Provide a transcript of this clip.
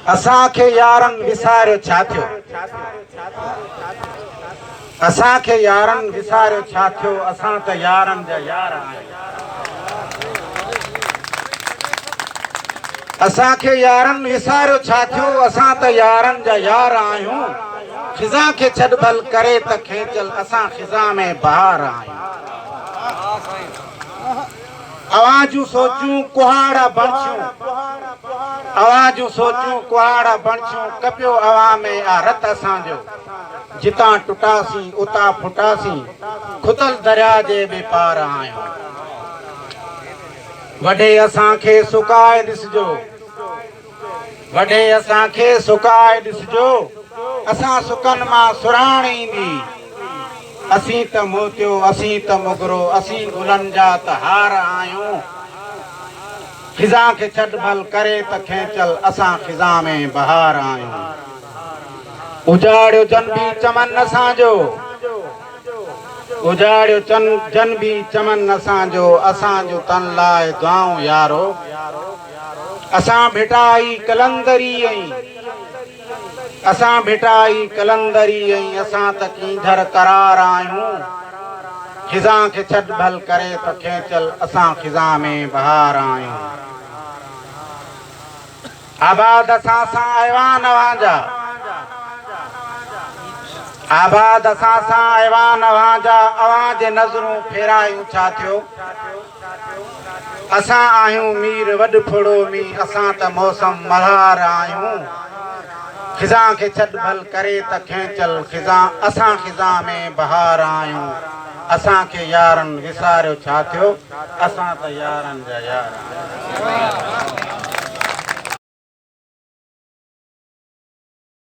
असां खे यारनि विसारियो छा थियो? असां खे यारनि विसारियो छा थियो? असां त यारनि जा यार आहियूं। असां खे यारनि विसारियो छा थियो? असां त यारनि जा यार आहियूं। खिज़ा खे छॾ भल करे त खेचल, असां खिज़ा में बहार आहियूं। आवाजूं सोचूं कुहाड़ा बणिछूं, आवाजूं सोचूं कुहाड़ा बणिछूं, कपियो अवा में आ रत असांजो। जितां टुटासीं उतां फुटासीं, खुदल दरिया जे बि पार आहियूं। वॾे असांखे सुकाए ॾिसिजो, वॾे असांखे सुकाए ॾिसिजो, असां सुकनि मां सुराण ईंदी। असीं त मोतियो, असीं त मुगरो, असीं गुलनि जा त हार आहियूं। खिज़ा खे छॾ भल करे त खेचल, असां खिज़ा में बहार आहियूं। उजाड़ियो जन बि चमन असांजो, उजाड़ियो जन बि चमन असांजो, असांजो तन लाइ दुआऊं यारो। असां भिटाई कलंदरी ऐं, असां भिटाई कलंदरी ऐं, असां त कींधर करार आहियूं। खिज़ा खे छॾ भल करे त खेचल, असां खिज़ा में बहार आहियूं। आबाद असां सां ऐवान अव्हांजा, आबाद असां सां ऐवान अव्हांजा, अव्हां जे नज़रूं फेरायूं छा थियो? असां आहियूं मीर वॾ फोड़ो में, असां त मौसम मल्हार आहियूं। खिज़ा खे छॾ भल करे त खेचल, खिज़ा असां खिज़ा में बहार आहियूं। असां खे यारनि विसारियो छा थियो? असां त यारनि जा यार आहियूं।